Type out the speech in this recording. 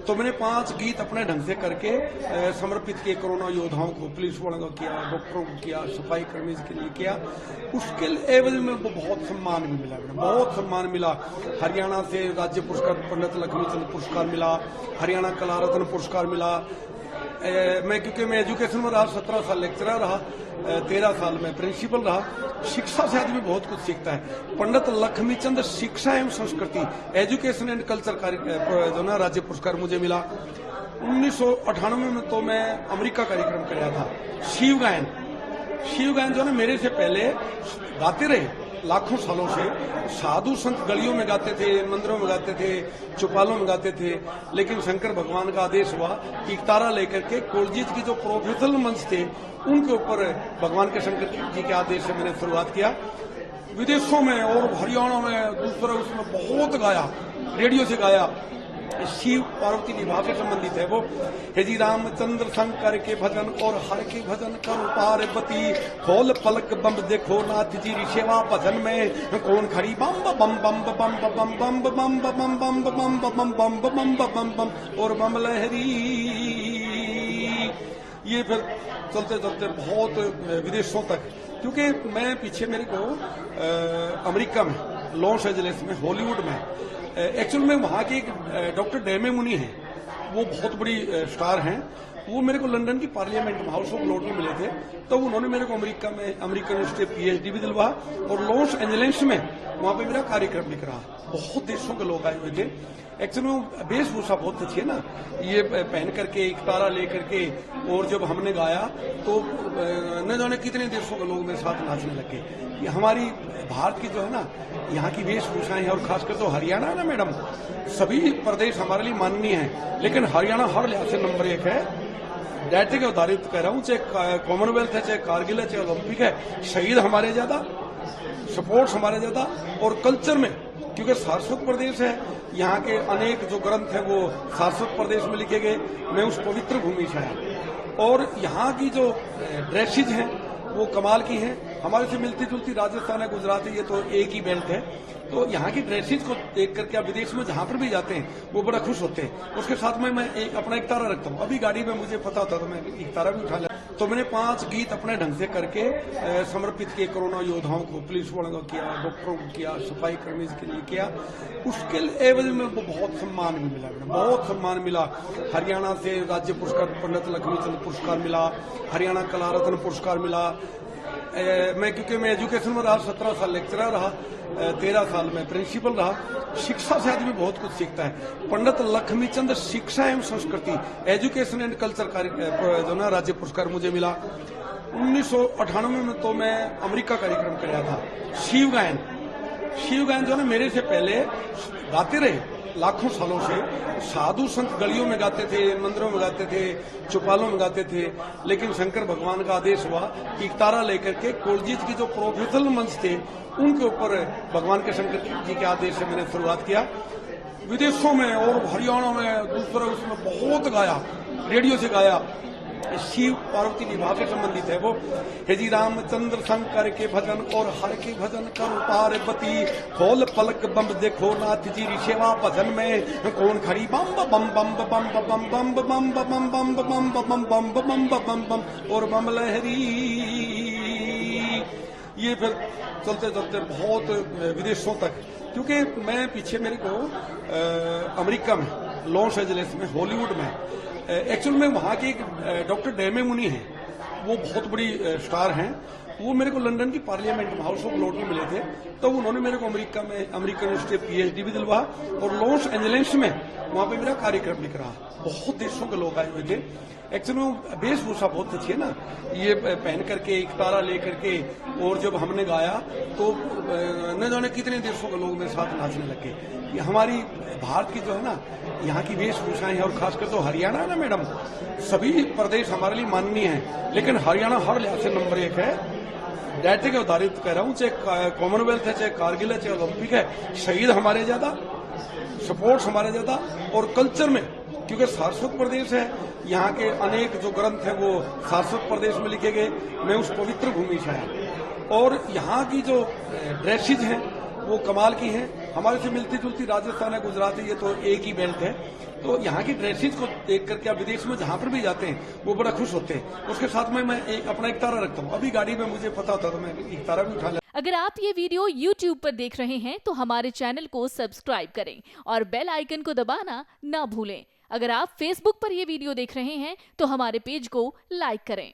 तो मैंने 5 गीत अपने ढंग से करके समर्पित किए कोरोना योद्धाओं को, पुलिस वालों को किया, डॉक्टरों को किया, सफाई कर्मी के लिए किया। उसके एवज में बहुत सम्मान भी मिला, बहुत सम्मान मिला। हरियाणा से राज्य पुरस्कार पंडित लक्ष्मीचंद पुरस्कार मिला, हरियाणा कला रत्न पुरस्कार मिला। क्योंकि मैं एजुकेशन में रहा, 17 साल लेक्चरर रहा, 13 साल में प्रिंसिपल रहा। शिक्षा से आदमी बहुत कुछ सीखता है। पंडित लक्ष्मीचंद शिक्षा एवं संस्कृति एजुकेशन एंड कल्चर जो ना राज्य पुरस्कार मुझे मिला। 1998 में तो मैं अमेरिका कार्यक्रम कर रहा था। शिव गायन जो ना मेरे से पहले गाते रहे लाखों सालों से। साधु संत गलियों में गाते थे, मंदिरों में गाते थे, चौपालों में गाते थे। लेकिन शंकर भगवान का आदेश हुआ कि एक तारा लेकर के कोलजीत की जो प्रोफेशनल मंच थे उनके ऊपर भगवान के शंकर जी के आदेश से मैंने शुरुआत किया। विदेशों में और हरियाणा में दूसरा उसमें बहुत गाया, रेडियो से गाया। शिव पार्वती विवाह से संबंधित है वो। हे जी रामचंद्र शंकर के भजन और हर के भजन करो पार्वती, खोल पलक बम देखो नाथ जी सेवा भजन में कौन खड़ी बम बम बम बम बम बम बम बम बम बम बम बम बम बम बम और बम लहरी। ये फिर चलते चलते बहुत विदेशों तक, क्योंकि मैं पीछे मेरे को अमेरिका में, लॉस एंजलिस में, हॉलीवुड में एक्चुअल में वहां के एक डॉक्टर डेमे मुनि हैं, वो बहुत बड़ी स्टार हैं। वो मेरे को लंदन की पार्लियामेंट में हाउस ऑफ लॉर्ड में मिले थे। तो उन्होंने मेरे को अमेरिका में अमेरिकन यूनिवर्सिटी PhD भी दिलवा और लॉस एंजलिस में वहां पे मेरा कार्यक्रम भी करा। बहुत देशों के लोग आए हुए थे। एक्चुअली वेशभूषा बहुत अच्छी है ना, ये पहन करके एक तारा लेकर के, और जब हमने गाया तो न जाने कितने देशों के लोग मेरे साथ नाचने लगे। ये हमारी भारत की जो है ना यहाँ की वेशभूषाएं है, और खासकर तो हरियाणा है ना मैडम, सभी प्रदेश हमारे लिए माननीय है, लेकिन हरियाणा हर लिहाज से नंबर 1 है। डायरेक्ट के उदाहरित कह रहा हूँ, चाहे कॉमनवेल्थ है, चाहे कारगिल है, चाहे ओलंपिक है, शहीद हमारे ज्यादा, सपोर्ट्स हमारे ज्यादा, और कल्चर में क्योंकि सारस्वत प्रदेश है, यहाँ के अनेक जो ग्रंथ है वो सारस्वत प्रदेश में लिखे गए। मैं उस पवित्र भूमि से आया, और यहाँ की जो ड्रेसेज हैं वो कमाल की हैं। हमारे से मिलती जुलती राजस्थान है, गुजरात है, ये तो एक ही बेल्ट है। तो यहाँ की ड्रेसेज को देख करके आप विदेश में जहां पर भी जाते हैं वो बड़ा खुश होते हैं। उसके साथ में मैं अपना एक तारा रखता हूँ। अभी गाड़ी में मुझे पता होता तो मैं एक तारा भी उठा लिया। तो मैंने 5 गीत अपने ढंग से करके समर्पित किए कोरोना योद्धाओं को, पुलिस वालों को किया, डॉक्टरों को किया, सफाई कर्मी के लिए किया। उसके एवज में बहुत सम्मान भी मिला, बहुत सम्मान मिला। हरियाणा से राज्य पुरस्कार पंडित लक्ष्मीचंद पुरस्कार मिला, हरियाणा कला रत्न पुरस्कार मिला। क्योंकि मैं एजुकेशन में रहा, 17 साल लेक्चरर रहा, 13 साल में प्रिंसिपल रहा। शिक्षा से आदमी बहुत कुछ सीखता है। पंडित लक्ष्मीचंद शिक्षा एवं संस्कृति एजुकेशन एंड कल्चर जो ना राज्य पुरस्कार मुझे मिला। 1998 में तो मैं अमेरिका कार्यक्रम कर रहा था। शिव गायन जो ना मेरे से पहले गाते रहे लाखों सालों से। साधु संत गलियों में गाते थे, मंदिरों में गाते थे, चौपालों में गाते थे। लेकिन शंकर भगवान का आदेश हुआ कि एक तारा लेकर के कोलजीत की जो प्रोफेशनल मंच थे उनके ऊपर भगवान के शंकर जी के आदेश से मैंने शुरुआत किया। विदेशों में और हरियाणा में दूसरा उसमें बहुत गाया, रेडियो से गाया। शिव पार्वती विवाह से संबंधित है वो। हे जी रामचंद्र शंकर के भजन और हर के भजन करो पार्वती, खोल पलक बम देखो नाथ जी सेवा भजन में कौन खड़ी बम बम बम बम बम बम बम बम बम बम बम बम बम बम बम और बम लहरी। ये फिर चलते चलते बहुत विदेशों तक, क्योंकि मैं पीछे मेरे को अमेरिका में, लॉस एंजलिस में, हॉलीवुड में एक्चुअल में वहां के एक डॉक्टर डेमे मुनि हैं, वो बहुत बड़ी स्टार हैं। वो मेरे को लंदन की पार्लियामेंट में हाउस ऑफ लॉर्ड में मिले थे। तो उन्होंने मेरे को अमेरिका में अमेरिकन यूनिवर्सिटी PhD भी दिलवा और लॉस एंजलिस में वहां पे मेरा कार्यक्रम भी करा। बहुत देशों के लोग आए हुए थे। एक्चुअली वेशभूषा बहुत अच्छी है ना, ये पहन करके एक तारा लेकर के, और जब हमने गाया तो न जाने कितने देशों के लोग मेरे साथ नाचने लगे। ये हमारी भारत की जो है ना यहाँ की वेशभूषाएं है, और खासकर तो हरियाणा है ना मैडम, सभी प्रदेश हमारे लिए माननीय है, लेकिन हरियाणा हर लिहाज से नंबर 1 है। डायरेक्ट के उदाहरित कह रहा हूँ, चाहे कॉमनवेल्थ है, चाहे कारगिल है, चाहे ओलंपिक है, शहीद हमारे ज्यादा, सपोर्ट्स हमारे ज्यादा, और कल्चर में क्योंकि सारस्वत प्रदेश है, यहाँ के अनेक जो ग्रंथ है वो सारस्वत प्रदेश में लिखे गए। मैं उस पवित्र भूमि से आया, और यहाँ की जो ड्रेसेज हैं वो कमाल की हैं। हमारे से मिलती जुलती राजस्थान है, गुजरात है, ये तो एक ही बेल्ट है। तो यहाँ की ड्रेसेस को देख करके आप विदेश में जहां पर भी जाते हैं वो बड़ा खुश होते हैं। उसके साथ में मैं अपना एक तारा रखता हूँ। अभी गाड़ी में मुझे पता होता तो मैं एक तारा भी उठा लिया। अगर आप ये वीडियो YouTube पर देख रहे हैं तो हमारे चैनल को सब्सक्राइब करें और बेल आइकन को दबाना ना भूलें। अगर आप Facebook पर ये वीडियो देख रहे हैं तो हमारे पेज को लाइक करें।